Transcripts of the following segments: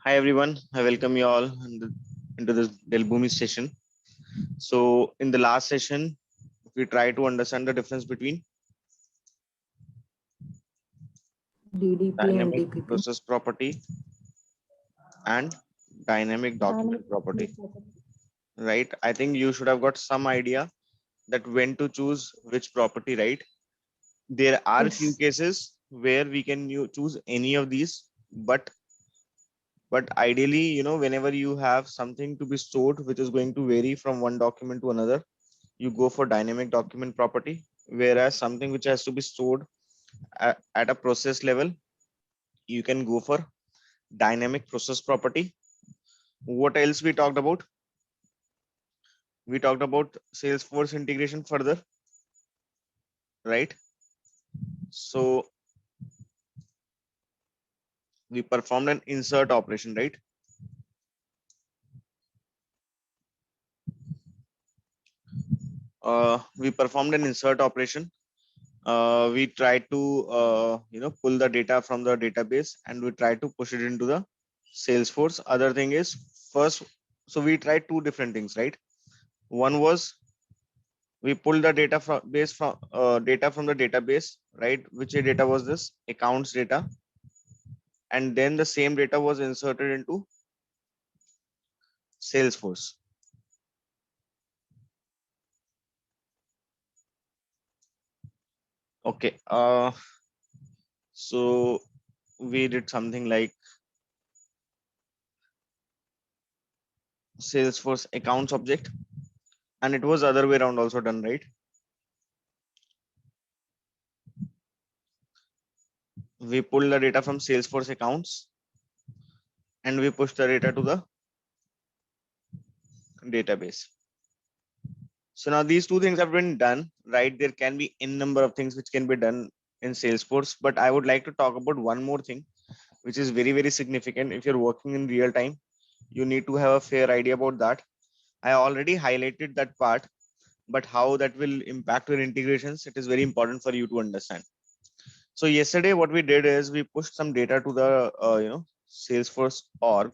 Hi everyone, I welcome you all into this dellboomi session. So in the last session, we try to understand the difference between DDP and dynamic DPP. process property and dynamic document property, right? I think you should have got some idea that when to choose which property, right? There are few Yes. cases where we can choose any of these, but ideally, whenever you have something to be stored which is going to vary from one document to another, you go for dynamic document property, whereas something which has to be stored at a process level, you can go for dynamic process property. What else we talked about? We talked about Salesforce integration further, right? So we performed an insert operation, right? We performed an insert operation. We tried to pull the data from the database and we tried to push it into the Salesforce. Other thing is, first, so we tried two different things, right? One was we pulled the data from the database, right? Which data was this? Accounts data. And then the same data was inserted into Salesforce. Okay. So we did something like Salesforce accounts object, and it was other way around also done, right? We pulled the data from Salesforce accounts and we pushed the data to the database. So now these two things have been done, right? There can be n number of things which can be done in Salesforce, but I would like to talk about one more thing, which is very, very significant. If you're working in real time, you need to have a fair idea about that. I already highlighted that part, but how that will impact your integrations, it is very important for you to understand. So yesterday, what we did is we pushed some data to the Salesforce org.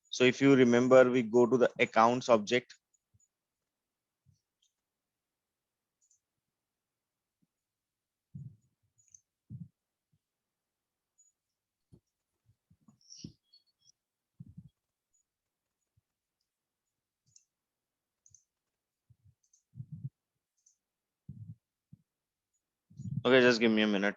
So if you remember, we go to the accounts object. Okay, just give me a minute.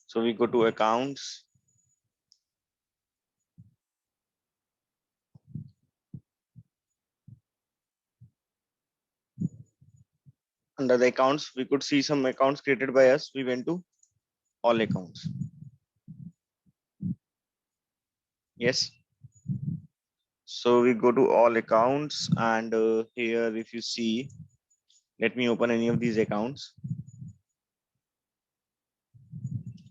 So we go to accounts. Under the accounts, we could see some accounts created by us. We went to all accounts. Yes. So we go to all accounts, and here, if you see, let me open any of these accounts.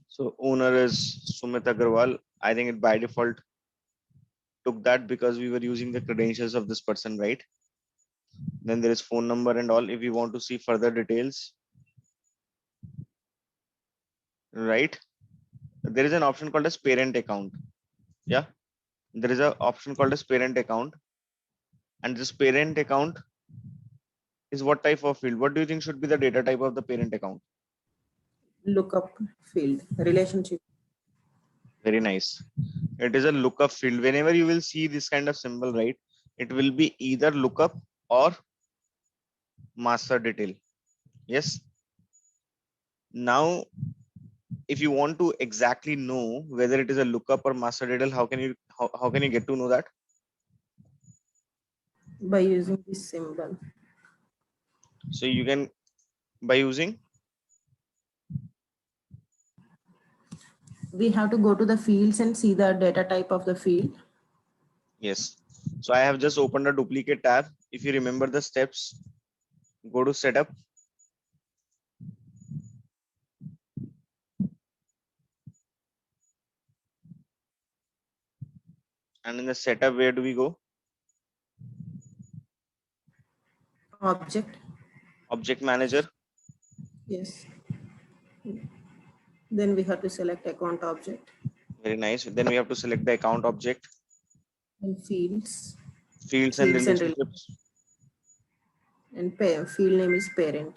So owner is Sumit Agarwal. I think it by default took that because we were using the credentials of this person, right? Then there is phone number and all. If you want to see further details, right? There is an option called as parent account. Yeah, there is an option called as parent account, and this parent account is what type of field? What do you think should be the data type of the parent account? Lookup field relationship. Very nice. It is a lookup field. Whenever you will see this kind of symbol, right? It will be either lookup or master detail. Yes. Now, if you want to exactly know whether it is a lookup or master detail, how can you get to know that? By using this symbol. So you can by using. We have to go to the fields and see the data type of the field. Yes. So I have just opened a duplicate tab. If you remember the steps, go to setup. And in the setup, where do we go? Object. Object manager. Yes. Then we have to select account object Very nice. Then we have to select the account object. and fields. Fields and Fields and relationships. field name is parent.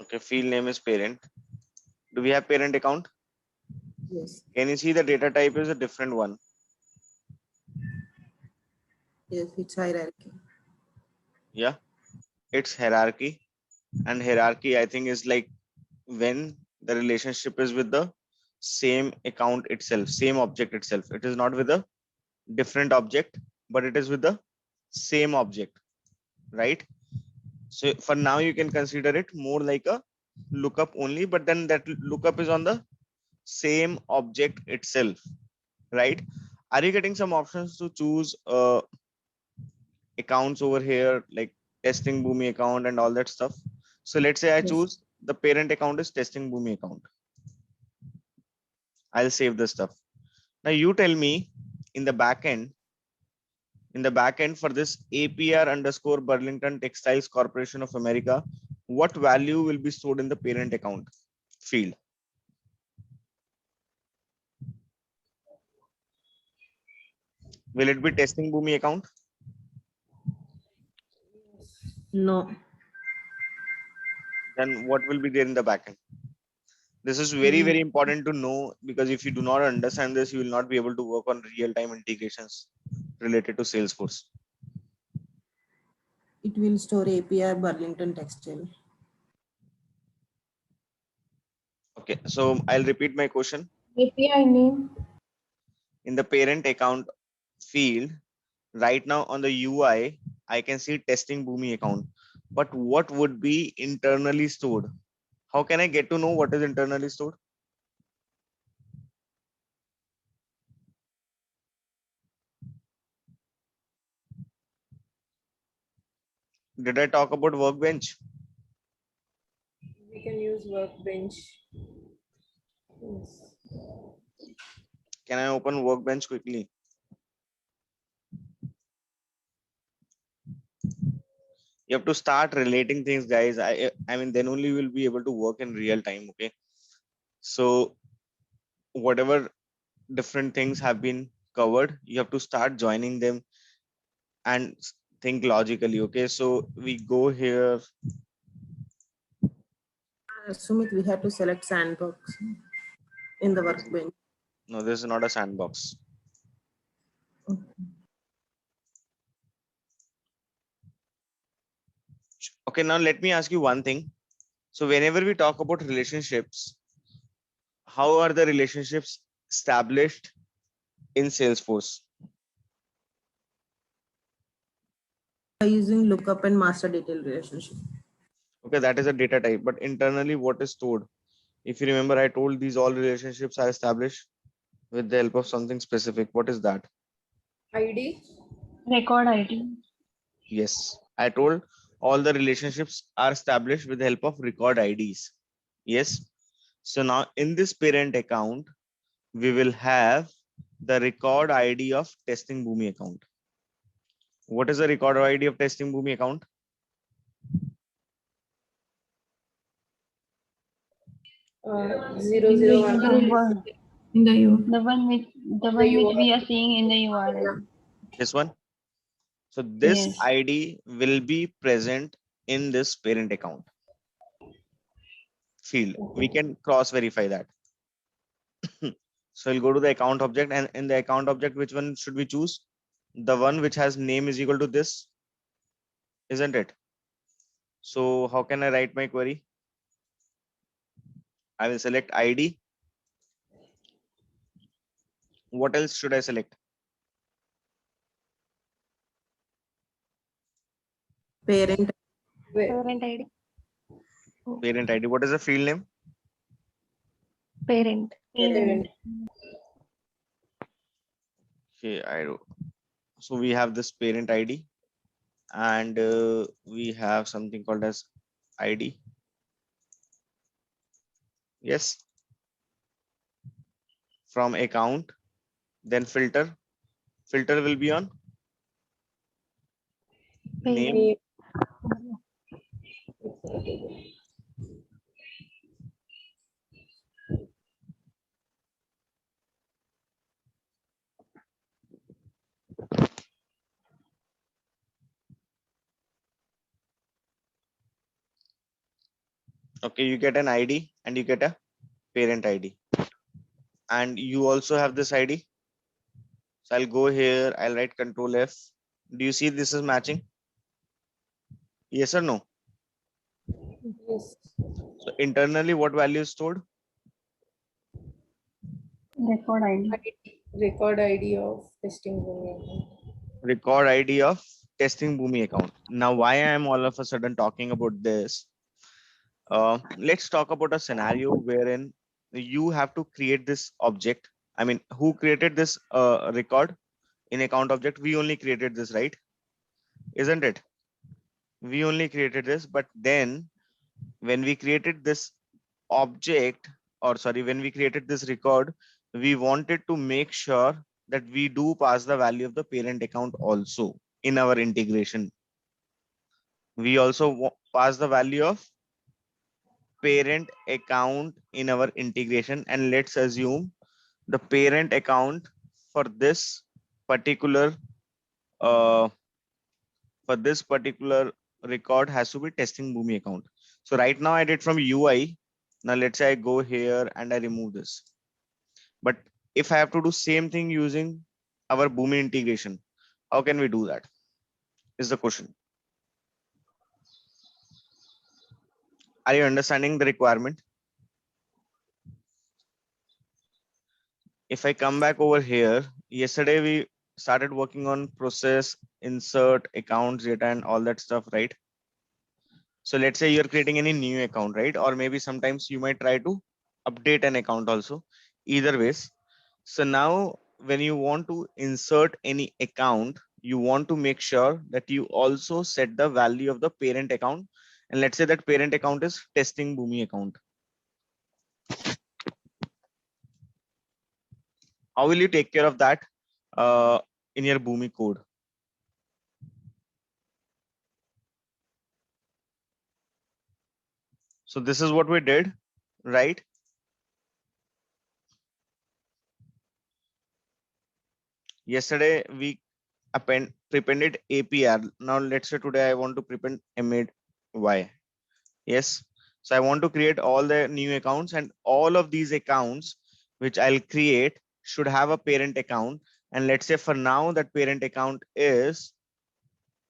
Okay, field name is parent. Do we have parent account? Yes. Can you see the data type is a different one? Yes, it's hierarchy. Yeah, it's hierarchy. And hierarchy, I think, is like when the relationship is with the same account itself, same object itself. It is not with a different object, but it is with the same object, right? So for now, you can consider it more like a lookup only, but then that lookup is on the same object itself, right? Are you getting some options to choose accounts over here, like testing BOOMI account and all that stuff? So let's say I Yes. choose the parent account is testing BOOMI account. I'll save the stuff. Now you tell me in the backend for this APR underscore Burlington Textiles Corporation of America, what value will be stored in the parent account field? Will it be testing BOOMI account? No. Then what will be there in the backend? This is very, very important to know, because if you do not understand this, you will not be able to work on real-time integrations related to Salesforce. It will store API Burlington Textile. Okay, so I'll repeat my question. API name. In the parent account field, right now on the UI, I can see testing BOOMI account, but what would be internally stored? How can I get to know what is internally stored? Did I talk about workbench? We can use workbench. Yes. Can I open workbench quickly? You have to start relating things, guys. I mean, then only we'll be able to work in real time. Okay. So whatever different things have been covered, you have to start joining them and think logically. Okay. So we go here. Sumit, we have to select sandbox in the workbench. No, this is not a sandbox. Okay, now let me ask you one thing. So whenever we talk about relationships, how are the relationships established in Salesforce? By using lookup and master detail relationship. Okay, that is a data type, but internally what is stored? If you remember, I told these all relationships are established with the help of something specific. What is that? ID. Record ID. Yes, I told all the relationships are established with the help of record IDs. Yes. So now in this parent account, we will have the record ID of testing BOOMI account. What is the record ID of testing BOOMI account? Zero zero one. The one, In the U. the one which we are seeing in the URL. This one. So this Yes. ID will be present in this parent account field. We can cross verify that. So we'll go to the account object, and in the account object, which one should we choose? The one which has name is equal to this, isn't it? So how can I write my query? I will select ID. What else should I select? Parent. Parent ID. Parent ID. What is the field name? Parent. Parent. Okay, I do. So we have this parent ID, and we have something called as ID. Yes. From account, then filter. Filter will be on name. Okay, you get an ID and you get a parent ID. And you also have this ID. So I'll go here, I'll write Control F. Do you see this is matching? Yes or no? Yes. So internally, what value is stored? Record ID. Record ID of testing BOOMI. Record ID of testing BOOMI account. Now, why I am all of a sudden talking about this? Let's talk about a scenario wherein you have to create this object. I mean, who created this record in account object? We only created this, right? Isn't it? We only created this, but then when we created this object, or sorry, when we created this record, we wanted to make sure that we do pass the value of the parent account also in our integration. We also pass the value of parent account in our integration, and let's assume the parent account for this particular uh, record has to be testing BOOMI account. So right now I did from UI. Now let's say I go here and I remove this. But if I have to do same thing using our BOOMI integration, how can we do that? Is the question. Are you understanding the requirement? If I come back over here, yesterday we started working on process, insert, accounts, data, and all that stuff, right? So let's say you're creating any new account, right? Or maybe sometimes you might try to update an account also. Either ways. So now when you want to insert any account, you want to make sure that you also set the value of the parent account. And let's say that parent account is testing BOOMI account. How will you take care of that in your BOOMI code? So this is what we did, right? Yesterday we prepended APR. Now let's say today I want to prepend emit Y. Yes. So I want to create all the new accounts, and all of these accounts which I'll create should have a parent account. And let's say for now that parent account is,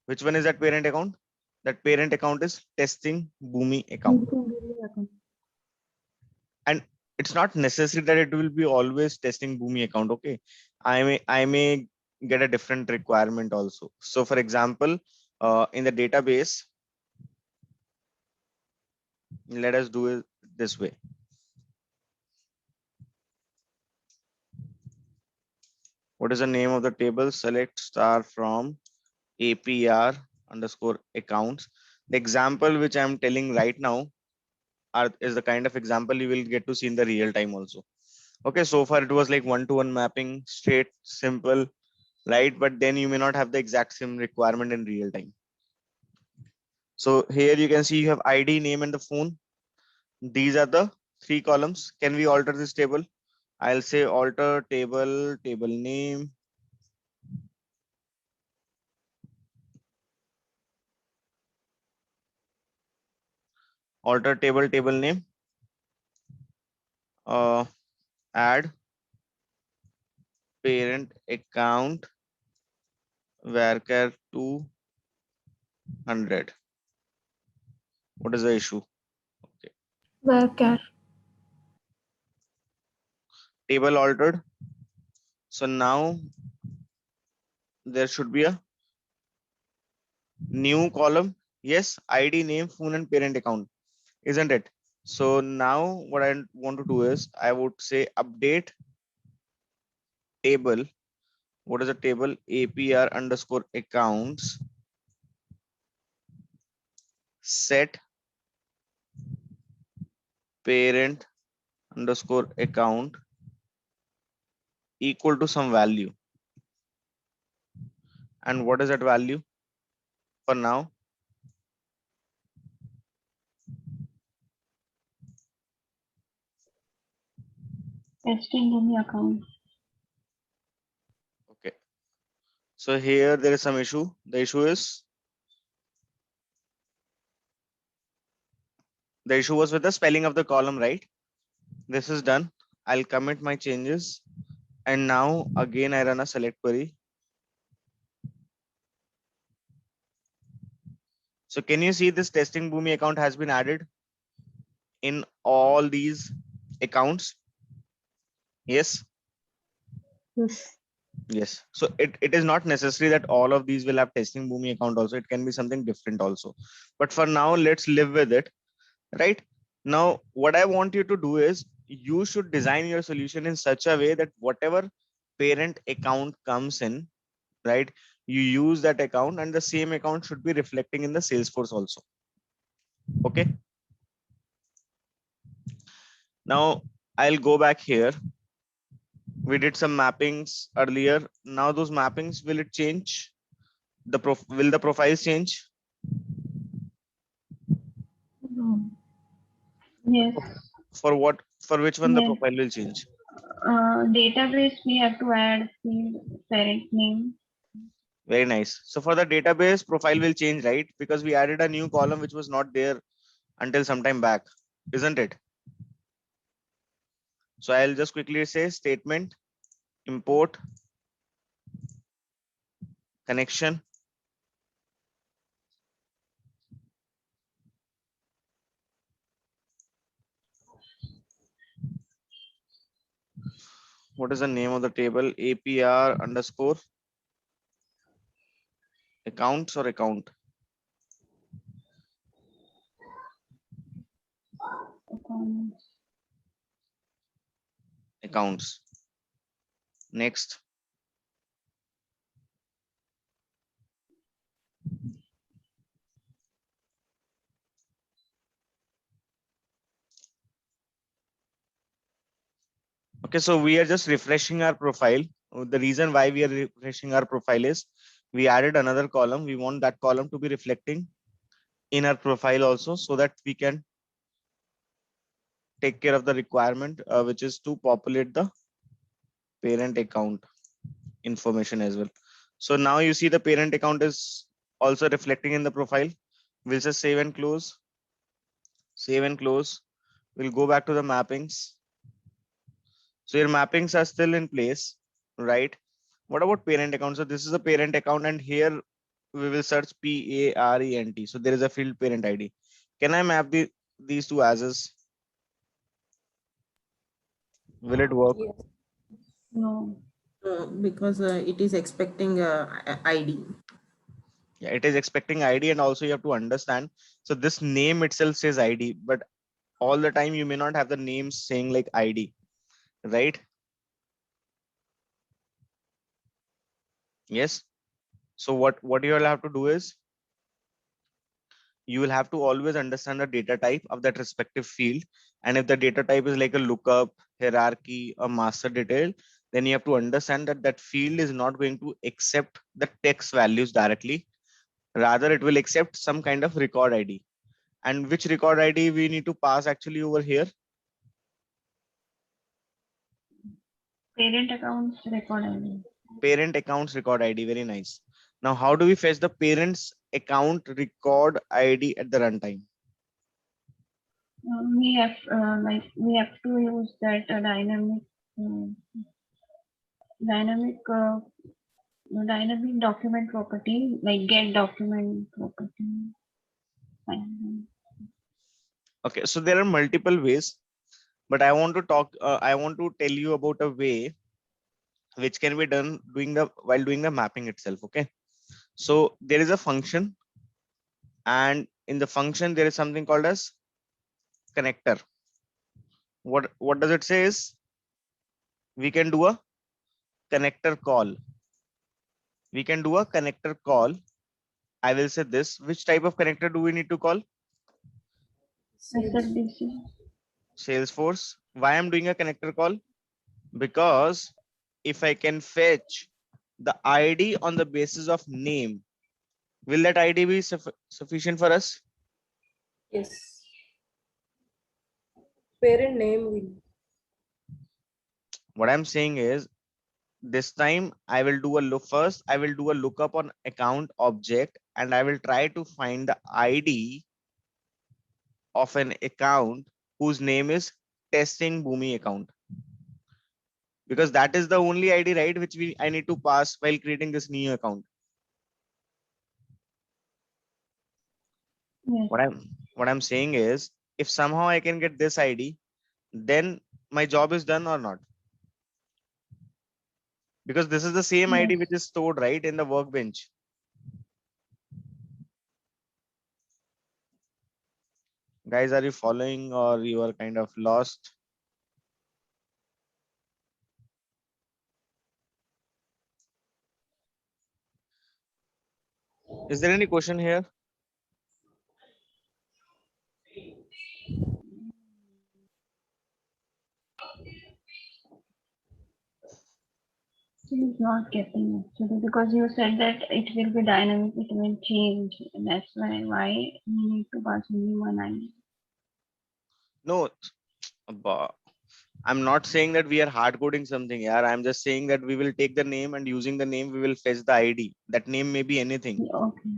which one is that parent account? That parent account is testing BOOMI account. And it's not necessary that it will be always testing BOOMI account. Okay. I may get a different requirement also. So for example, in the database, let us do it this way. What is the name of the table? Select star from APR underscore accounts. The example which I'm telling right now is the kind of example you will get to see in the real time also. Okay, so far it was like one-to-one mapping, straight, simple, right? But then you may not have the exact same requirement in real time. So here you can see you have ID, name, and the phone. These are the three columns. Can we alter this table? I'll say alter table, table name. Alter table, table name. Add parent account varchar 200. What is the issue? Okay. Varchar. Table altered. So now there should be a new column. Yes, ID, name, phone, and parent account, isn't it? So now what I want to do is I would say update table. What is the table? APR underscore accounts set parent underscore account equal to some value. And what is that value for now? Testing BOOMI account. Okay. So here there is some issue. The issue was with the spelling of the column, right? This is done. I'll commit my changes. And now again, I run a select query. So can you see this testing BOOMI account has been added in all these accounts? Yes. Yes. Yes. So it is not necessary that all of these will have testing BOOMI account also. It can be something different also. But for now, let's live with it. Right now, what I want you to do is you should design your solution in such a way that whatever parent account comes in, right, you use that account and the same account should be reflecting in the Salesforce also. Okay. Now I'll go back here. We did some mappings earlier. Now those mappings, will it change? Will the profiles change? No. Yes. For what? For which one the Yes. profile will change? Database, we have to add the parent name. Very nice. So for the database, profile will change, right? Because we added a new column which was not there until some time back, isn't it? So I'll just quickly say statement import connection. What is the name of the table? APR underscore accounts or account? Accounts. Next. Okay, so we are just refreshing our profile. The reason why we are refreshing our profile is we added another column. We want that column to be reflecting in our profile also, so that we can take care of the requirement, which is to populate the parent account information as well. So now you see the parent account is also reflecting in the profile. We'll just save and close. Save and close. We'll go back to the mappings. So your mappings are still in place, right? What about parent account? So this is a parent account and here we will search PARENT. So there is a field parent ID. Can I map these two as is? Will it work? Yes. No. Because it is expecting ID. Yeah, it is expecting ID and also you have to understand. So this name itself says ID, but all the time you may not have the names saying like ID, right? Yes. So what you will have to do is you will have to always understand the data type of that respective field. And if the data type is like a lookup, hierarchy, or master detail, then you have to understand that that field is not going to accept the text values directly. Rather, it will accept some kind of record ID. And which record ID we need to pass actually over here? Parent accounts record ID. Parent accounts record ID. Very nice. Now, how do we fetch the parent's account record ID at the runtime? We have we have to use that dynamic document property, like get document property. Okay, so there are multiple ways, but I want to tell you about a way which can be done while doing the mapping itself. Okay, so there is a function, and in the function there is something called as connector. What does it say is we can do a connector call. We can do a connector call. I will say this. Which type of connector do we need to call? Salesforce. Why I'm doing a connector call? Because if I can fetch the ID on the basis of name, will that ID be sufficient for us? Yes. Parent name will. What I'm saying is this time I will do a look first. I will do a lookup on account object and I will try to find the ID of an account whose name is testing BOOMI account, because that is the only ID, right, which I need to pass while creating this new account. Yes. What I'm saying is if somehow I can get this ID, then my job is done or not, because this is the same ID Yes. which is stored right in the workbench. Guys, are you following or you are kind of lost? Is there any question here? He's not getting actually because you said that it will be dynamic, it will change. That's why we need to pass only one ID. No, I'm not saying that we are hard coding something. Yeah, I'm just saying that we will take the name and using the name, we will fetch the ID. That name may be anything. Okay.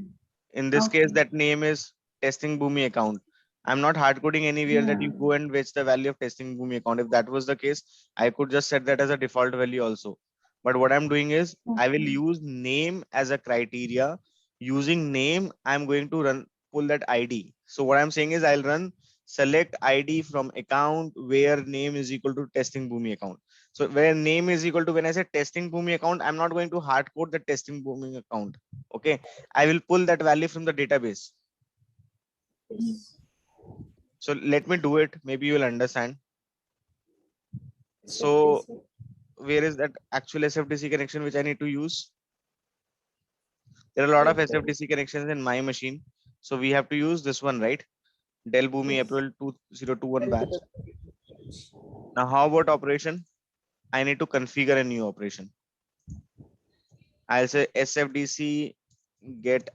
In this case, Okay. that name is testing BOOMI account. I'm not hard coding anywhere that Yeah. you go and fetch the value of testing BOOMI account. If that was the case, I could just set that as a default value also. But what I'm doing is I will Okay. use name as a criteria. Using name, I'm going to pull that ID. So what I'm saying is I'll run select ID from account where name is equal to testing BOOMI account. So where name is equal to, when I say testing BOOMI account, I'm not going to hard code the testing BOOMI account. Okay. I will pull that value from the database. Yes. So let me do it. Maybe you will understand. So where is that actual SFDC connection which I need to use? There are a lot of SFDC connections in my machine. So we have to use this one, right? Dell BOOMI Yes. April 2021 batch. Now how about operation? I need to configure a new operation. I'll say SFDC get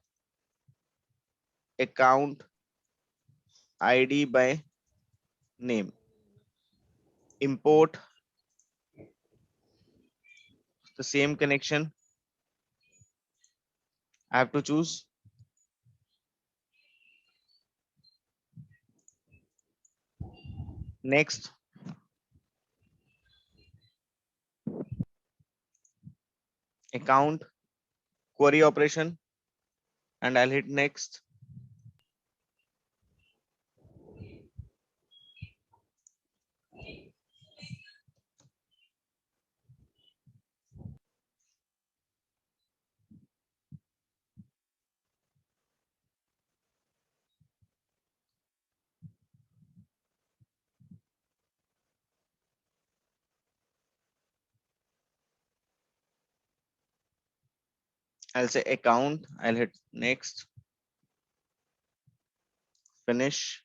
account ID by name. Import the same connection. I have to choose next. Account query operation and I'll hit next. I'll say account. I'll hit next. Finish.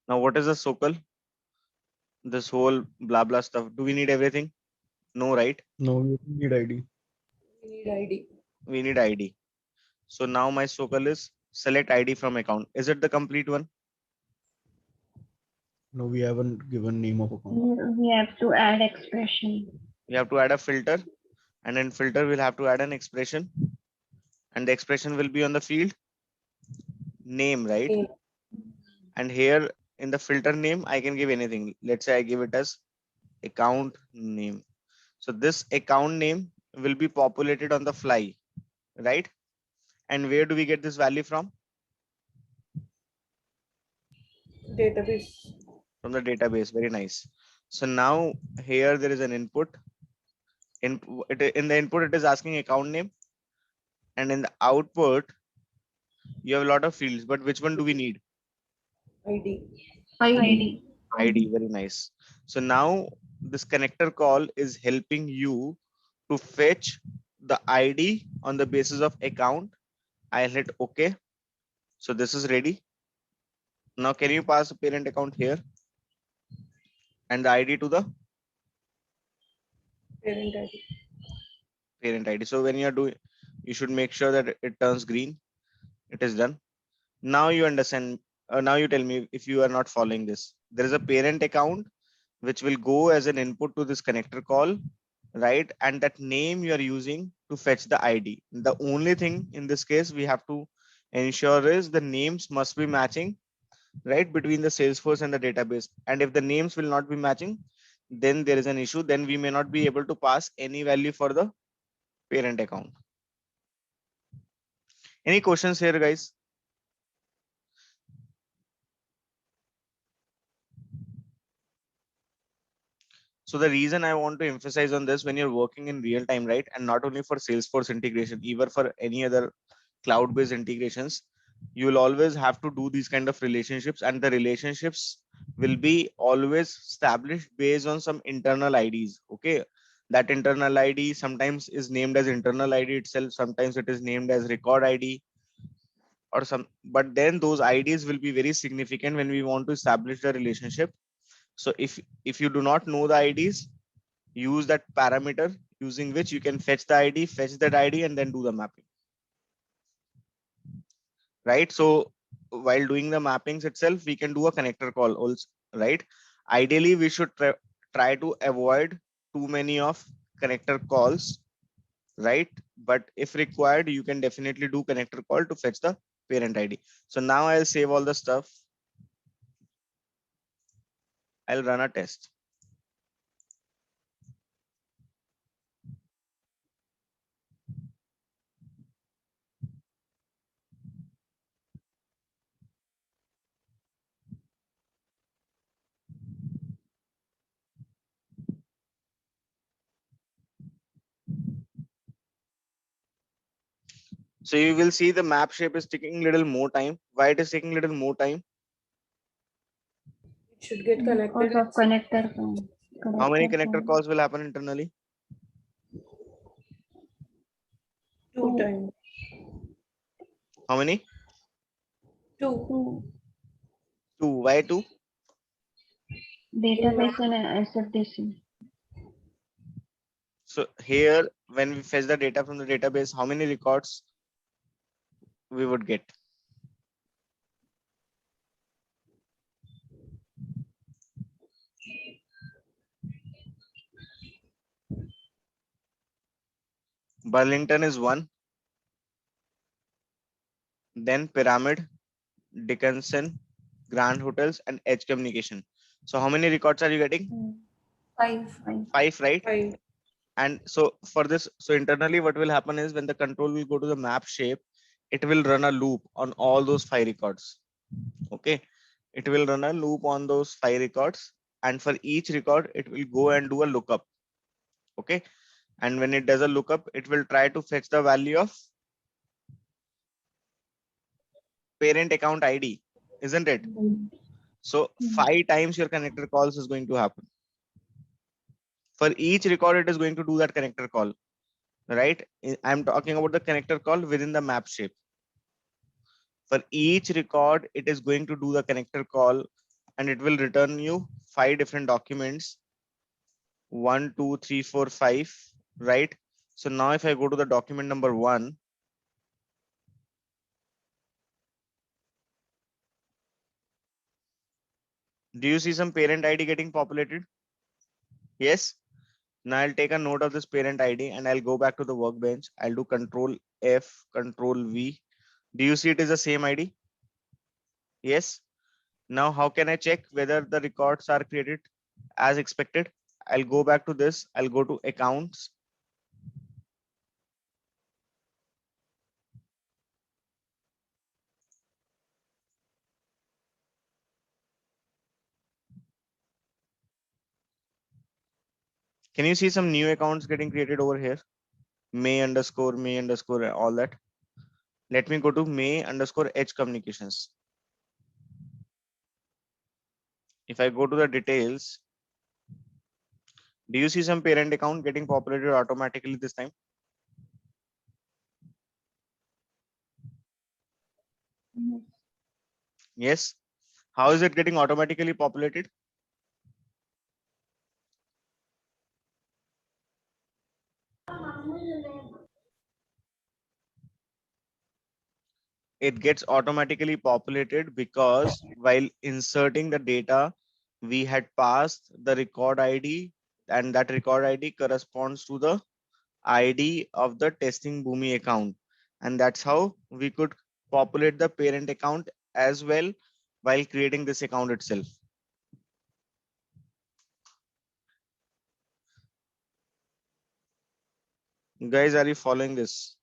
Now, what is a SOCL? This whole blah blah stuff. Do we need everything? No, right? No, you need ID. We need ID. We need ID. So now my SOCL is select ID from account. Is it the complete one? No, we haven't given name of account. We have to add expression. We have to add a filter, and in filter we'll have to add an expression, and the expression will be on the field name, right? Name. And here in the filter name, I can give anything. Let's say I give it as account name. So this account name will be populated on the fly, right? And where do we get this value from? Database. From the database. Very nice. So now here there is an input. In the input, it is asking account name. And in the output, you have a lot of fields, but which one do we need? ID. ID. ID. Very nice. So now this connector call is helping you to fetch the ID on the basis of account. I'll hit OK. So this is ready. Now can you pass a parent account here and the ID to the Parent ID. parent ID. So when you're doing, you should make sure that it turns green. It is done. Now you understand. Now you tell me if you are not following this. There is a parent account which will go as an input to this connector call, right? And that name you are using to fetch the ID. The only thing in this case we have to ensure is the names must be matching, right, between the Salesforce and the database. And if the names will not be matching, then there is an issue. Then we may not be able to pass any value for the parent account. Any questions here, guys? So the reason I want to emphasize on this, when you're working in real time, right, and not only for Salesforce integration, even for any other cloud-based integrations, you will always have to do these kind of relationships, and the relationships will be always established based on some internal IDs. Okay, that internal ID sometimes is named as internal ID itself, sometimes it is named as record ID or some, but then those IDs will be very significant when we want to establish the relationship. So if you do not know the IDs, use that parameter using which you can fetch the ID, fetch that ID, and then do the mapping. Right? So while doing the mappings itself, we can do a connector call also, right? Ideally, we should try to avoid too many of connector calls, right? But if required, you can definitely do connector call to fetch the parent ID. So now I'll save all the stuff. I'll run a test. So you will see the map shape is taking a little more time. Why it is taking a little more time? It should get connected. Because of connector. How many connector calls will happen internally? 2 times. How many? 2. 2. Why 2? Database and SFDC. So here, when we fetch the data from the database, how many records we would get? Burlington is 1. Then Pyramid, Dickinson, Grand Hotels, and Edge Communication. So how many records are you getting? 5. 5, right? 5. And so for this, so internally what will happen is when the control will go to the map shape, it will run a loop on all those 5 records. Okay. It will run a loop on those 5 records. And for each record, it will go and do a lookup. Okay. And when it does a lookup, it will try to fetch the value of parent account ID, isn't it? So 5 times your connector calls is going to happen. For each record, it is going to do that connector call, right? I'm talking about the connector call within the map shape. For each record, it is going to do the connector call and it will return you 5 different documents. 1, 2, 3, 4, 5, right? So now if I go to the document number 1, do you see some parent ID getting populated? Yes. Now I'll take a note of this parent ID and I'll go back to the workbench. I'll do Control F, Control V. Do you see it is the same ID? Yes. Now how can I check whether the records are created as expected? I'll go back to this. I'll go to accounts. Can you see some new accounts getting created over here? May underscore, all that. Let me go to May underscore Edge Communications. If I go to the details, do you see some parent account getting populated automatically this time? Yes. How is it getting automatically populated? It gets automatically populated because while inserting the data we had passed the record ID, and that record ID corresponds to the ID of the testing BOOMI account. And that's how we could populate the parent account as well while creating this account itself. Guys, are you following this?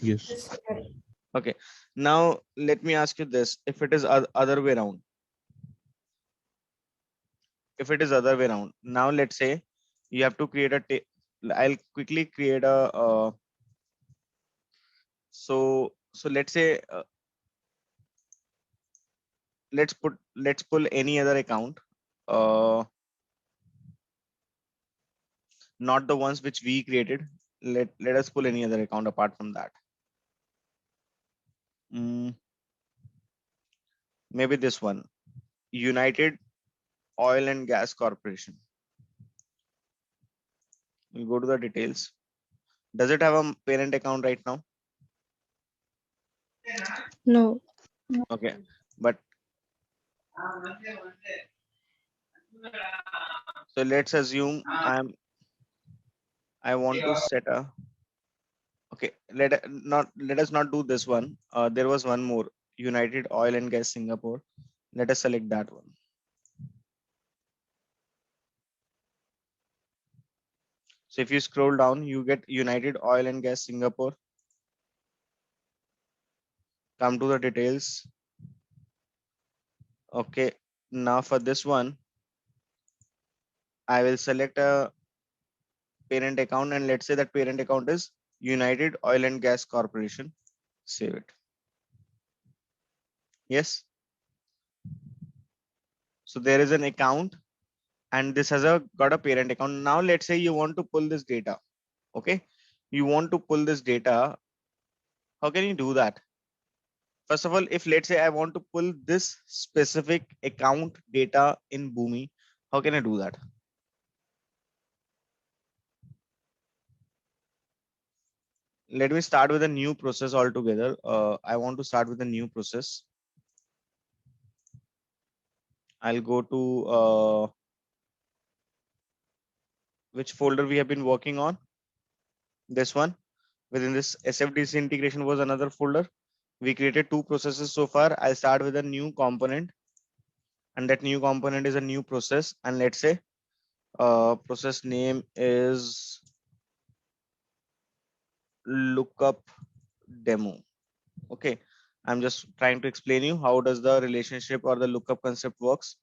Yes. Okay. Now let me ask you this. If it is other way around, now let's say you have to create a I'll quickly create a so let's say let's pull any other account, uh not the ones which we created. Let us pull any other account apart from that. Maybe this one, United Oil and Gas Corporation. We'll go to the details. Does it have a parent account right now? No. Okay, but so let's assume I want to set a, okay, let us not do this one. There was one more, United Oil and Gas Singapore. Let us select that one. So if you scroll down, you get United Oil and Gas Singapore. Come to the details. Okay, now for this one, I will select a parent account, and let's say that parent account is United Oil and Gas Corporation. Save it. Yes. So there is an account, and this has got a parent account. Now let's say you want to pull this data. Okay, you want to pull this data. How can you do that? First of all, if let's say I want to pull this specific account data in BOOMI, how can I do that? Let me start with a new process altogether. I want to start with a new process. I'll go to which folder we have been working on. This one. Within this SFDC integration was another folder. We created two processes so far. I'll start with a new component, and that new component is a new process. And let's say process name is lookup demo. Okay, I'm just trying to explain you how does the relationship or the lookup concept works.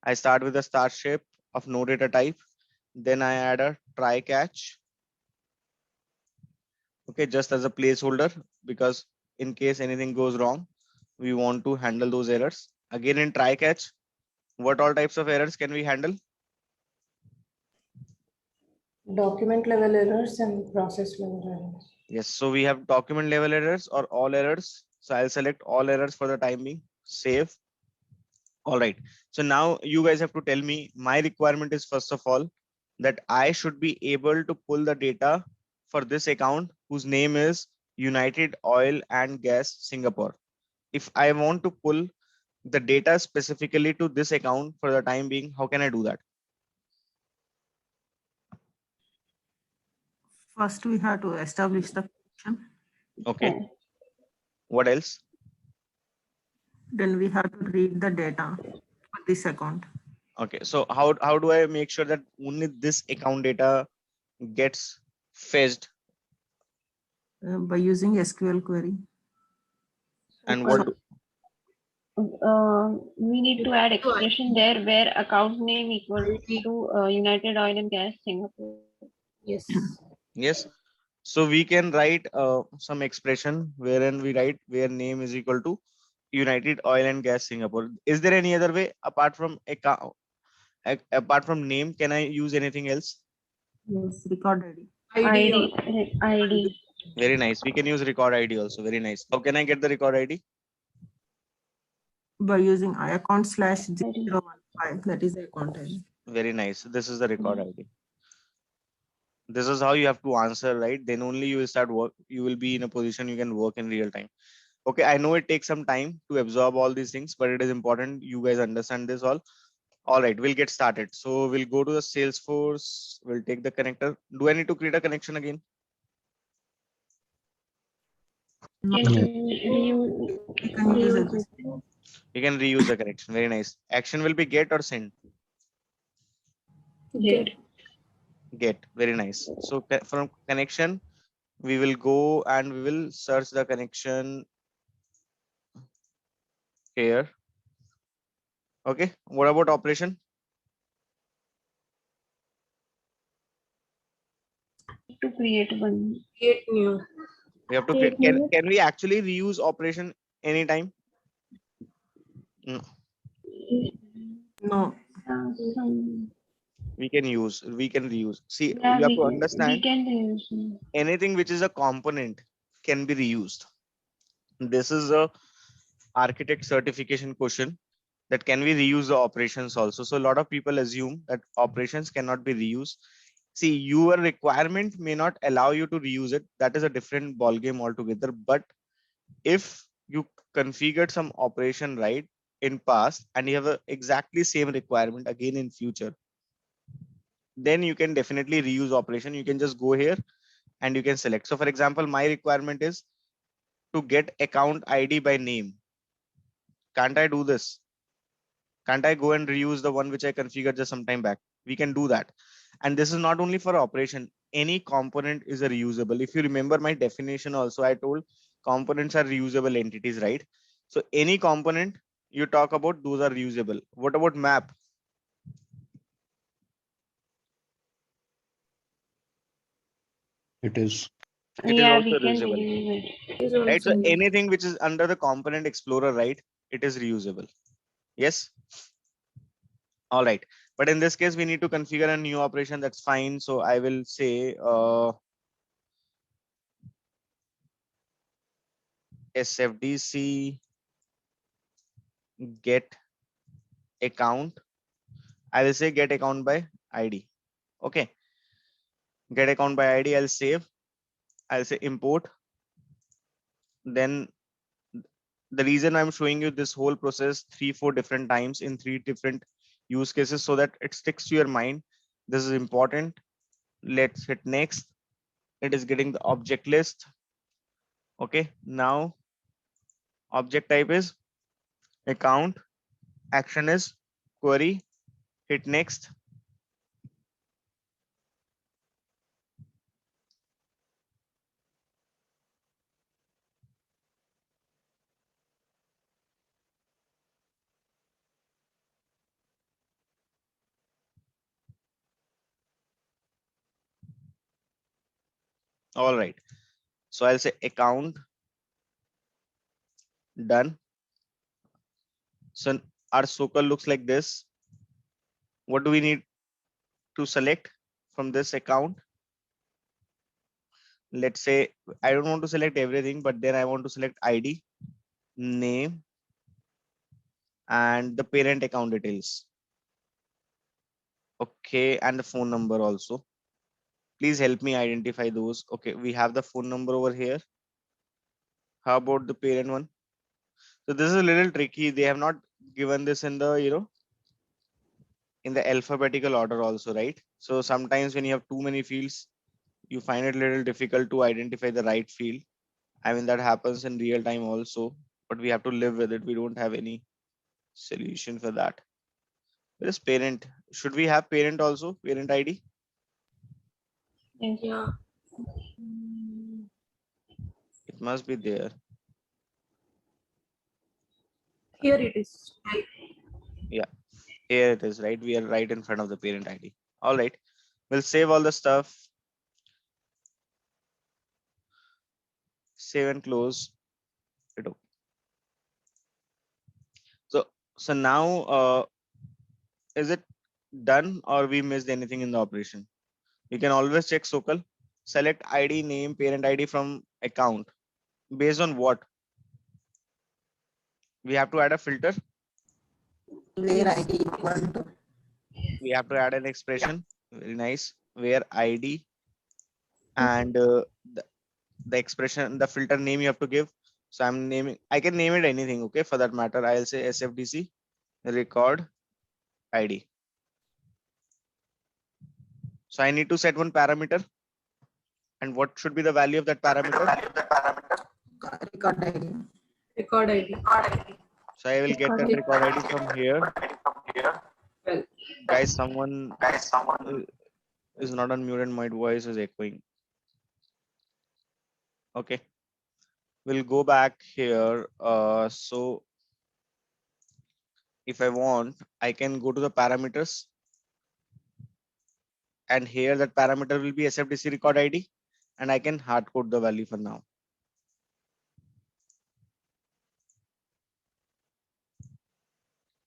I start with a start shape of no data type. Then I add a try catch. Okay, just as a placeholder, because in case anything goes wrong, we want to handle those errors. Again, in try catch, what all types of errors can we handle? Document level errors and process level errors. Yes, so we have document level errors or all errors. So I'll select all errors for the time being. Save. All right. So now you guys have to tell me, my requirement is first of all that I should be able to pull the data for this account whose name is United Oil and Gas Singapore. If I want to pull the data specifically to this account for the time being, how can I do that? First, we have to establish the connection. Okay. What else? Then we have to read the data for this account. Okay. So how do I make sure that only this account data gets fetched? By using SQL query. And what? We need to add expression there where account name equal to United Oil and Gas Singapore. Yes. Yes. So we can write some expression wherein we write where name is equal to United Oil and Gas Singapore. Is there any other way apart from account? Apart from name, can I use anything else? Yes, record ID. Very nice. We can use record ID also. Very nice. How can I get the record ID? By using account/015. That is the account ID. Very nice. This is the record ID. This is how you have to answer, right? Then only you will start work. You will be in a position you can work in real time. Okay, I know it takes some time to absorb all these things, but it is important you guys understand this all. All right, we'll get started. So we'll go to the Salesforce. We'll take the connector. Do I need to create a connection again? Can No. you You can use it. You can reuse the connection. Very nice. Action will be get or send. get Get. Very nice. So from connection, we will go and we will search the connection here. Okay. What about operation? to create one? Create new. We have to Create create. new. Can we actually reuse operation anytime? No. No. Some, We can use. We can reuse. See, yeah, you have to we understand can use. anything which is a component can be reused. This is a architect certification question that can we reuse the operations also. So a lot of people assume that operations cannot be reused. See, your requirement may not allow you to reuse it. That is a different ball game altogether. But if you configured some operation right in past and you have a exactly same requirement again in future, then you can definitely reuse operation. You can just go here and you can select. So for example, my requirement is to get account ID by name. Can't I do this? Can't I go and reuse the one which I configured just some time back? We can do that. And this is not only for operation. Any component is a reusable. If you remember my definition also, I told components are reusable entities, right? So any component you talk about, those are reusable. What about map? It is. It is Yeah, also we can reusable, reuse it. Is right? So also anything which is under the component explorer, right? It is reusable. Yes. All right. But in this case, we need to configure a new operation. That's fine. So I will say SFDC get account. I will say get account by ID. Okay. Get account by ID. I'll save. I'll say import. Then the reason I'm showing you this whole process 3-4 different times in 3 different use cases so that it sticks to your mind. This is important. Let's hit next. It is getting the object list. Okay. Now object type is account. Action is query. Hit next. All right. So I'll say account done. So our circle looks like this. What do we need to select from this account? Let's say I don't want to select everything, but then I want to select ID, name, and the parent account details. Okay, and the phone number also. Please help me identify those. Okay, we have the phone number over here. How about the parent one? So this is a little tricky. They have not given this in the, in the alphabetical order also, right? So sometimes when you have too many fields, you find it a little difficult to identify the right field. I mean, that happens in real time also, but we have to live with it. We don't have any solution for that. Where is parent? Should we have parent also? Parent ID? Yes. yeah. It must be there. Here it is. Yeah, here it is, right? We are right in front of the parent ID. All right, we'll save all the stuff. Save and close it up. So now, is it done or we missed anything in the operation? You can always check Sokal. Select ID, name, parent ID from account. Based on what? We have to add a filter. Where ID equal to. We have to add an expression. Very nice. Where ID and the expression, the filter name you have to give So I'm naming, I can name it anything. Okay. For that matter, I'll say SFDC record ID. So I need to set one parameter. And what should be the value of that parameter? Record ID. Record ID. So I will get that record ID from here. Well, Guys, someone is not on mute and my voice is echoing. Okay. We'll go back here. So if I want, I can go to the parameters. And here that parameter will be SFDC record ID. And I can hard code the value for now.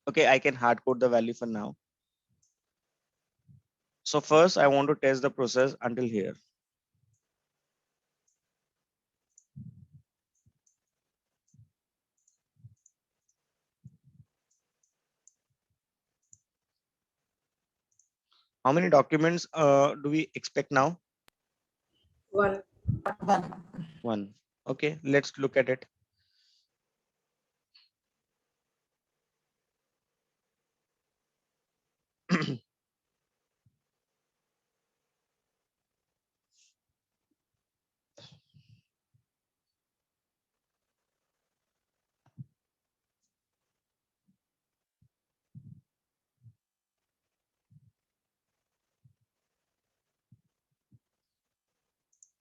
Okay, I can hard code the value for now. So first I want to test the process until here. How many documents do we expect now? one. One. Okay, let's look at it.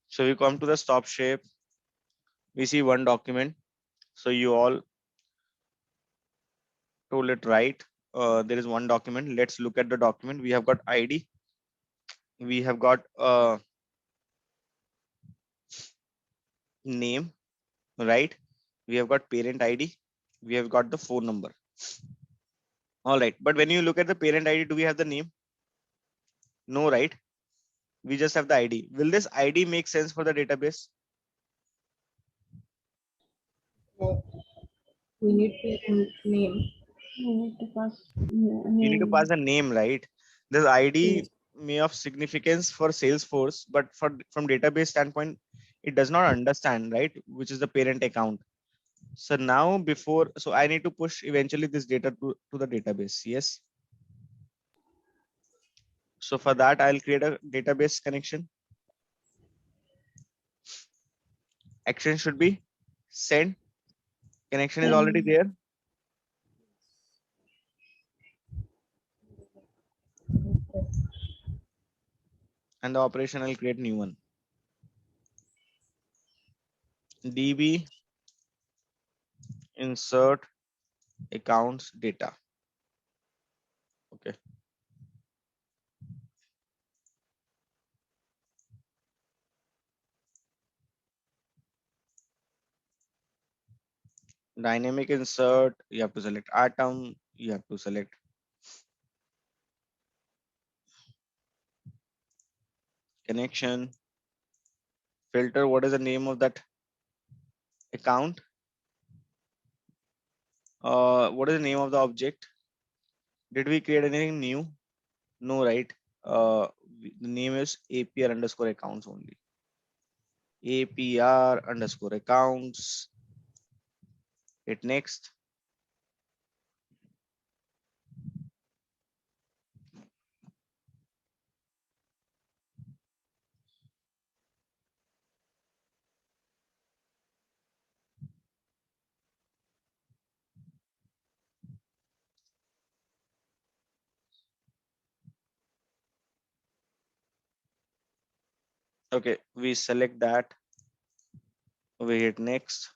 So we come to the stop shape. We see one document. So you all told it right. There is one document. Let's look at the document. We have got ID. We have got name, right? We have got parent ID. We have got the phone number. All right. But when you look at the parent ID, do we have the name? No, right? We just have the ID. Will this ID make sense for the database? We need parent name. You need to pass You need to name. pass a name, right? This ID Yes. may of significance for Salesforce, but from database standpoint, it does not understand, right? Which is the parent account. So now so I need to push eventually this data to the database. Yes. So for that, I'll create a database connection. Action should be send. Connection is already there. And the operation, I'll create new one. DB insert accounts data. Okay. Dynamic insert, you have to select atom, you have to select connection, filter, what is the name of that account? What is the name of the object? Did we create anything new? No, right? The name is APR underscore accounts only. APR underscore accounts. Hit next. Okay, we select that. We hit next.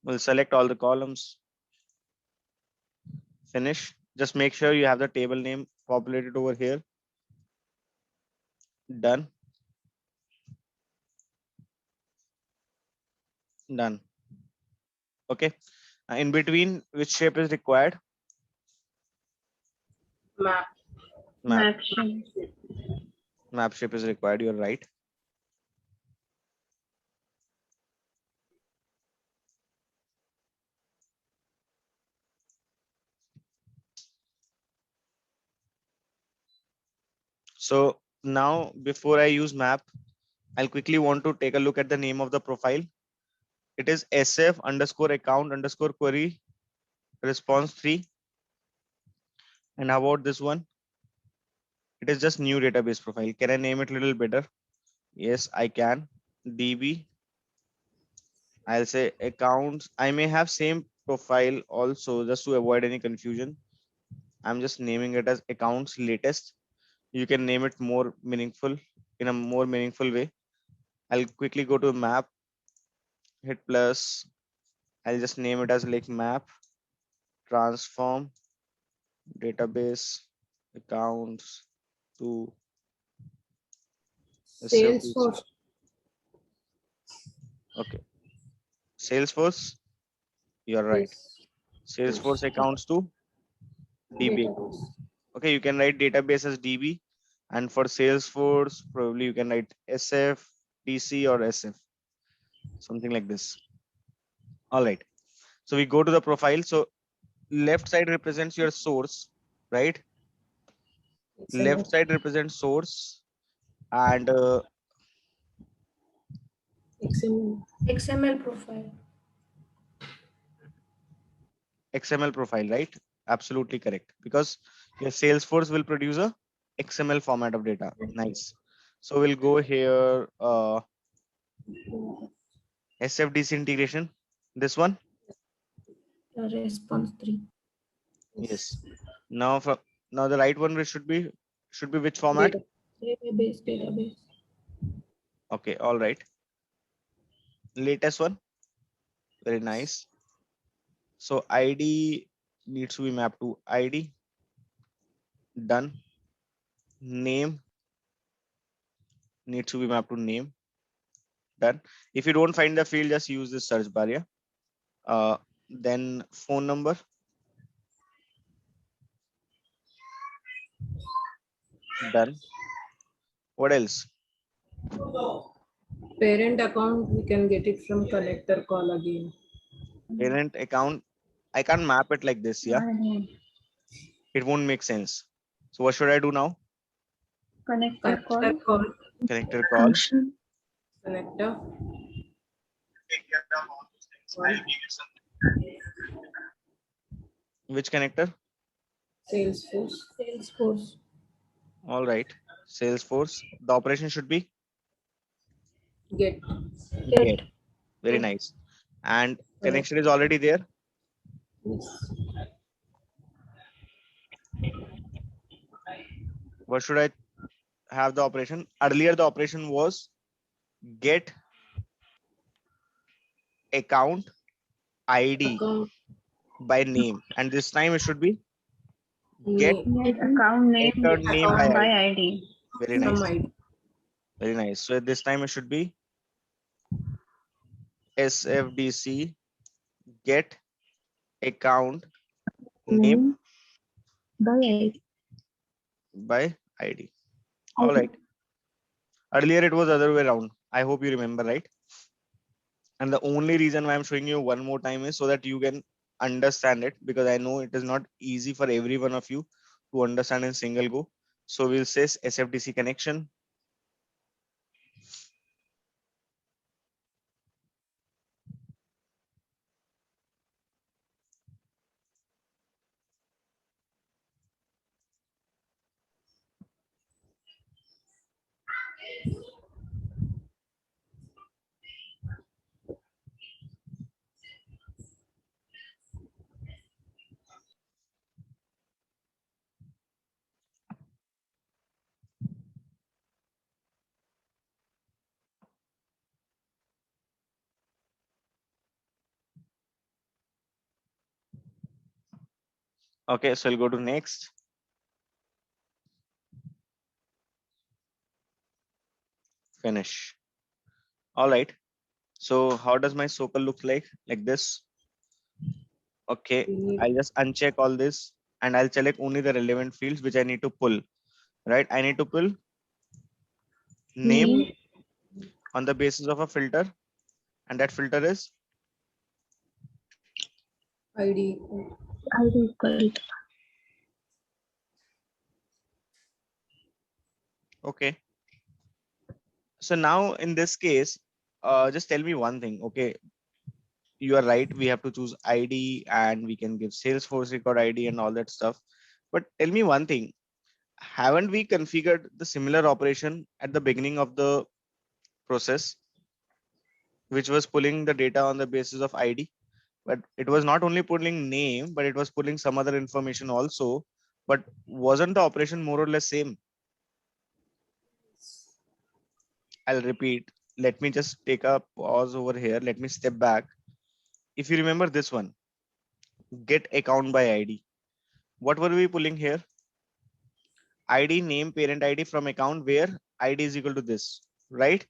We'll select all the columns. Finish. Just make sure you have the table name populated over here. Done. Done. Okay. In between, which shape is required? Map. Map. Map shape. Map shape is required. You're right. So now before I use map, I'll quickly want to take a look at the name of the profile. It is SF underscore account underscore query response 3. And how about this one? It is just new database profile. Can I name it a little better? Yes, I can. DB. I'll say accounts. I may have same profile also just to avoid any confusion. I'm just naming it as accounts latest. You can name it more meaningful in a more meaningful way. I'll quickly go to map, hit plus. I'll just name it as like map transform database accounts to Salesforce. Okay, Salesforce. You're right. Yes. Salesforce accounts to DB account. Database. Okay, you can write database as DB, and for Salesforce, probably you can write SF, DC, or SF, something like this. All right. So we go to the profile. So left side represents your source, right? Left side represents source, and XML profile. XML profile, right? Absolutely correct. Because your Salesforce will produce a XML format of data. Nice. So we'll go here. SFDC integration. This one. Response 3. Yes. Now now the right one should be which format? Database. Okay. All right. Latest one. Very nice. So ID needs to be mapped to ID. Done. Name needs to be mapped to name. Done. If you don't find the field, just use this search bar. Yeah. Then phone number. Done. What else? Parent account, we can get it from connector call again. Parent account. I can't map it like this. Yeah. It won't make sense. So what should I do now? Connector call. Connector call. Function. Connector. Which connector? Salesforce. All right. Salesforce. The operation should be Get. get. Very nice. And connection is already there. Yes. What should I have the operation? Earlier the operation was get account ID Account by name, and this time it should be get Account name account name by by ID. ID. Very from nice. ID. Very nice. So this time it should be SFDC get account name by ID. All right. Earlier it was other way around. I hope you remember, right? And the only reason why I'm showing you one more time is so that you can understand it, because I know it is not easy for every one of you to understand in single go. So we'll say SFDC connection. Okay, so I'll go to next. Finish. All right. So how does my SOCL look like? Like this. Okay, I'll just uncheck all this and I'll select only the relevant fields which I need to pull. Right? I need to pull name on the basis of a filter, and that filter is ID. ID equal to Okay. So now in this case, just tell me one thing. Okay, you are right. We have to choose ID and we can give Salesforce record ID and all that stuff. But tell me one thing. Haven't we configured the similar operation at the beginning of the process, which was pulling the data on the basis of ID? But it was not only pulling name, but it was pulling some other information also. But wasn't the operation more or less same? I'll repeat. Let me just take a pause over here. Let me step back. If you remember this one, get account by ID. What were we pulling here? ID, name, parent ID from account where ID is equal to this, right?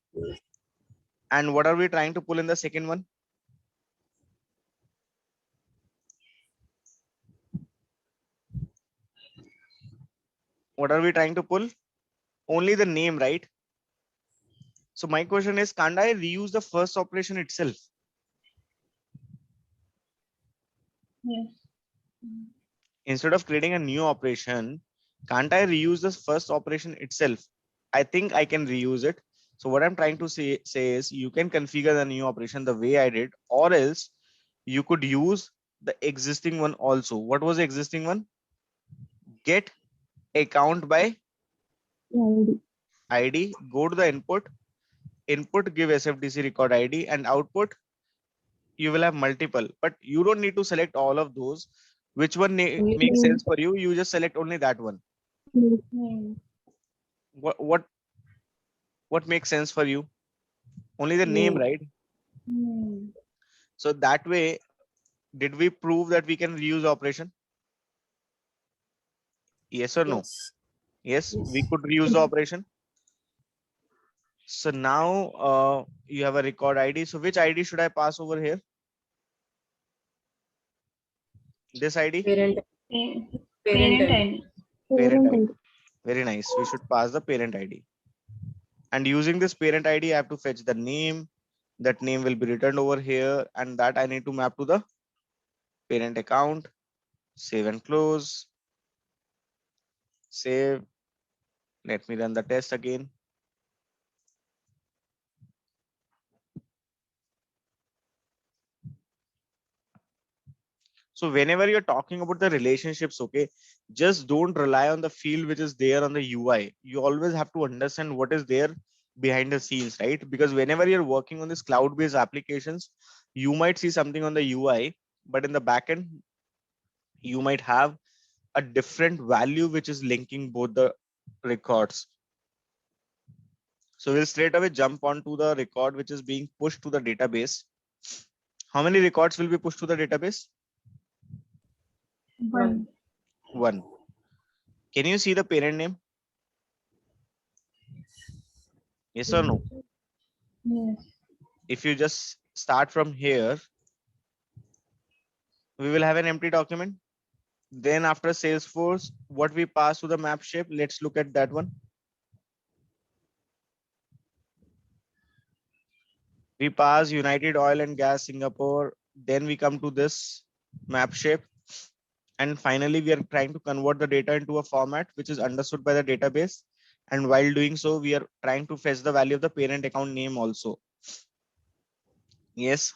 And what are we trying to pull in the second one? What are we trying to pull? Only the name, right? So my question is, can't I reuse the first operation itself? Yes. Instead of creating a new operation, can't I reuse the first operation itself? I think I can reuse it. So what I'm trying to say is you can configure the new operation the way I did, or else you could use the existing one also. What was the existing one? Get account by ID. ID, go to the input, give SFDC record ID, and output you will have multiple, but you don't need to select all of those. Which one makes sense for you? You just select only that one. Hmm. What makes sense for you? Only the name, right? Hmm. So that way, did we prove that we can reuse operation? Yes or no? Yes. Yes, we could reuse the operation. So now you have a record ID. So which ID should I pass over here? This ID? Parent. Pa- Parent Parent ID. ID. Parent Parent ID. ID. Very nice. We should pass the parent ID. And using this parent ID, I have to fetch the name. That name will be returned over here, and that I need to map to the parent account. Save and close. Save. Let me run the test again. So whenever you're talking about the relationships, okay, just don't rely on the field which is there on the UI. You always have to understand what is there behind the scenes, right? Because whenever you're working on these cloud-based applications, you might see something on the UI, but in the backend, you might have a different value which is linking both the records. So we'll straight away jump onto the record which is being pushed to the database. How many records will be pushed to the database? One. One. Can you see the parent name? Yes or no? Yes. If you just start from here, we will have an empty document. Then after Salesforce, what we pass to the map shape, let's look at that one. We pass United Oil and Gas Singapore. Then we come to this map shape. And finally, we are trying to convert the data into a format which is understood by the database. And while doing so, we are trying to fetch the value of the parent account name also. Yes.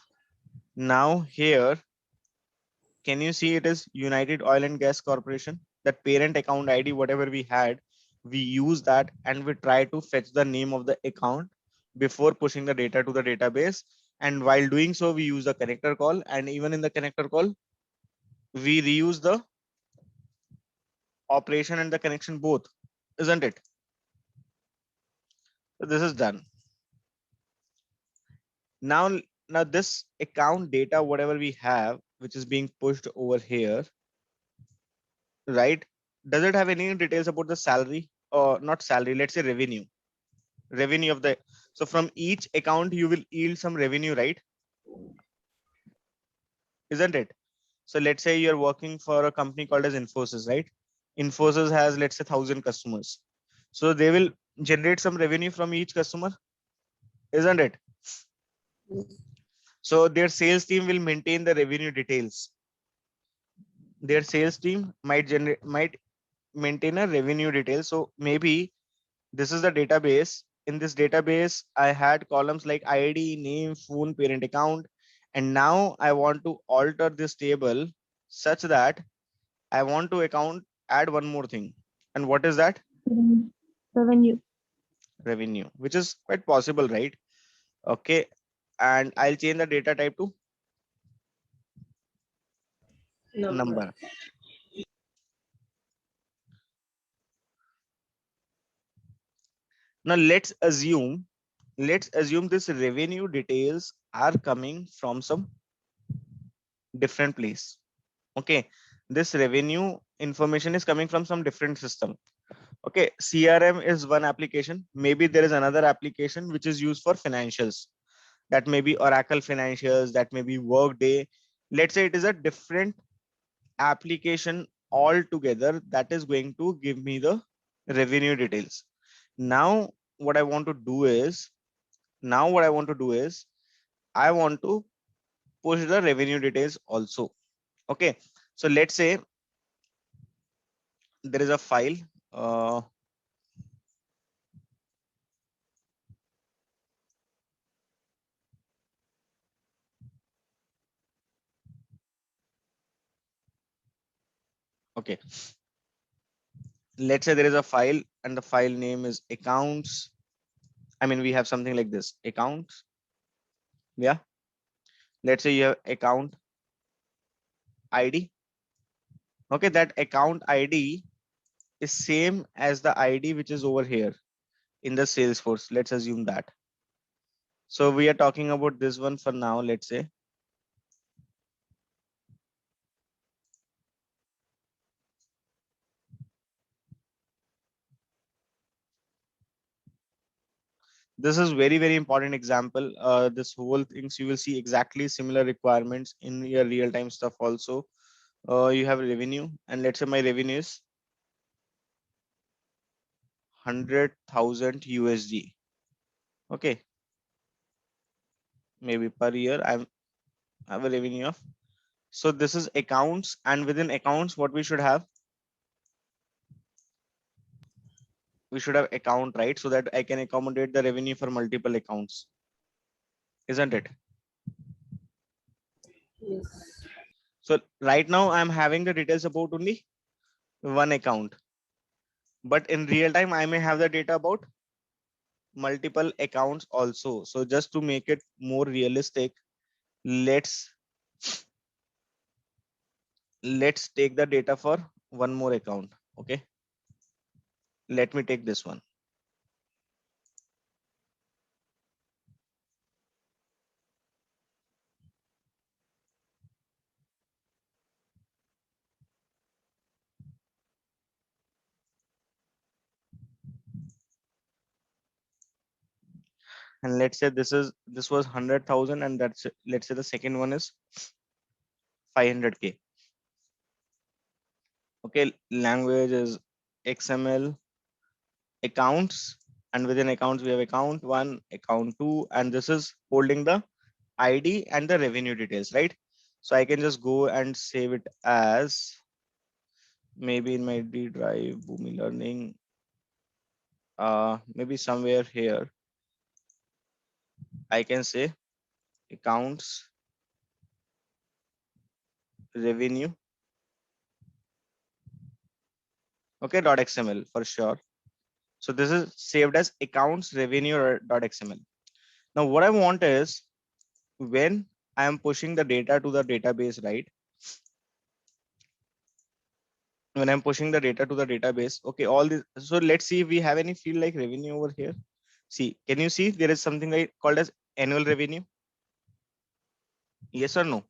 Now here, can you see it is United Oil and Gas Corporation? That parent account ID, whatever we had, we use that and we try to fetch the name of the account before pushing the data to the database. And while doing so, we use the connector call. And even in the connector call, we reuse the operation and the connection both, isn't it? So this is done. Now this account data, whatever we have, which is being pushed over here, right? Does it have any details about the salary or not salary? Let's say revenue of the. So from each account, you will yield some revenue, right? Isn't it? So let's say you're working for a company called as Infosys, right? Infosys has, let's say 1,000 customers. So they will generate some revenue from each customer, isn't it? So their sales team will maintain the revenue details. Their sales team might maintain a revenue detail. So maybe This is the database. In this database, I had columns like ID, name, phone, parent account. And now I want to alter this table such that I want to add one more thing. And what is that? Revenue. Revenue, which is quite possible, right? Okay. And I'll change the data type to number. Now let's assume this revenue details are coming from some different place. Okay. This revenue information is coming from some different system. Okay. CRM is one application. Maybe there is another application which is used for financials. That may be Oracle Financials, that may be Workday. Let's say it is a different application altogether that is going to give me the revenue details. Now what I want to do is I want to push the revenue details also. Okay, so let's say there is a file. Okay, let's say there is a file and the file name is accounts. I mean, we have something like this, accounts. Yeah, let's say you have account ID. Okay, that account ID is same as the ID which is over here in the Salesforce. Let's assume that. So we are talking about this one for now. Let's say this is very important example. This whole things you will see exactly similar requirements in your real-time stuff also. You have revenue, and let's say my revenue is 100,000 USD. Okay, maybe per year I have a revenue of. So this is accounts, and within accounts, what we should have? We should have account, right? So that I can accommodate the revenue for multiple accounts, isn't it? Yes. So right now I'm having the details about only one account, but in real time I may have the data about multiple accounts also. So just to make it more realistic, let's take the data for one more account. Okay, let me take this one. And let's say this was 100,000, and that's it. Let's say the second one is 500K. Okay, language is XML. Accounts, and within accounts we have account 1, account 2, and this is holding the ID and the revenue details, right? So I can just go and save it as maybe in my D drive, BOOMI learning, maybe somewhere here. I can say accounts revenue. Okay, .xml for sure. So this is saved as accounts revenue .xml. Now what I want is when I am pushing the data to the database, right? When I'm pushing the data to the database, okay, all this. So let's see if we have any field like revenue over here. See, can you see there is something like called as annual revenue? Yes or no?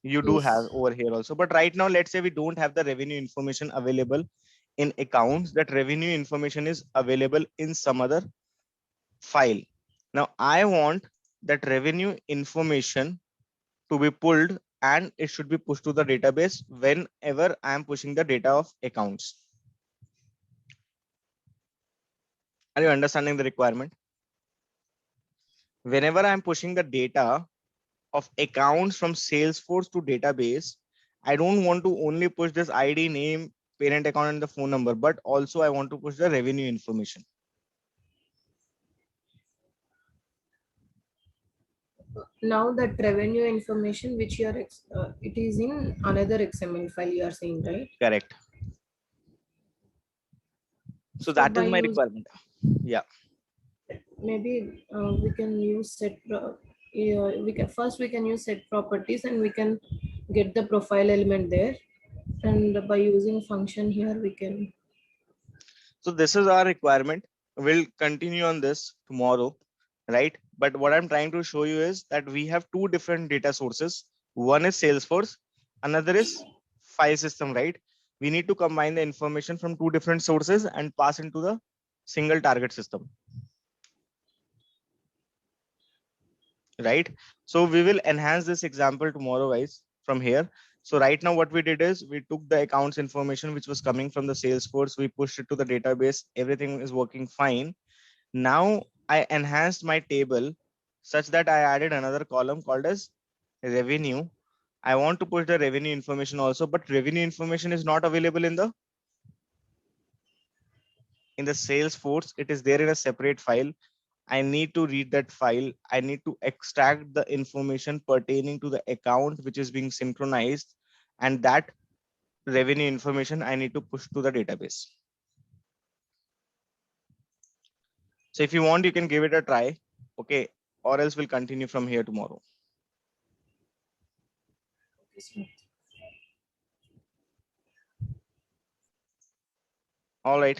You do have Yes. over here also, but right now, let's say we don't have the revenue information available in accounts. That revenue information is available in some other file. Now I want that revenue information to be pulled, and it should be pushed to the database whenever I am pushing the data of accounts. Are you understanding the requirement? Whenever I'm pushing the data of accounts from Salesforce to database, I don't want to only push this ID, name, parent account, and the phone number, but also I want to push the revenue information. Now that revenue information which you are it is in another XML file you are saying, right? Correct. So So that by is my use, requirement. Yeah. maybe we can use we can use set properties and we can get the profile element there, and by using function here we can. So this is our requirement. We'll continue on this tomorrow, right? But what I'm trying to show you is that we have two different data sources. One is Salesforce, another is file system, right? We need to combine the information from two different sources and pass into the single target system, right? So we will enhance this example tomorrow, guys, from here. So right now what we did is we took the accounts information which was coming from the Salesforce, we pushed it to the database, everything is working fine. Now I enhanced my table such that I added another column called as revenue. I want to push the revenue information also, but revenue information is not available in the Salesforce. It is there in a separate file. I need to read that file. I need to extract the information pertaining to the account which is being synchronized, and that revenue information I need to push to the database. So if you want, you can give it a try. Okay. Or else we'll continue from here tomorrow. All right.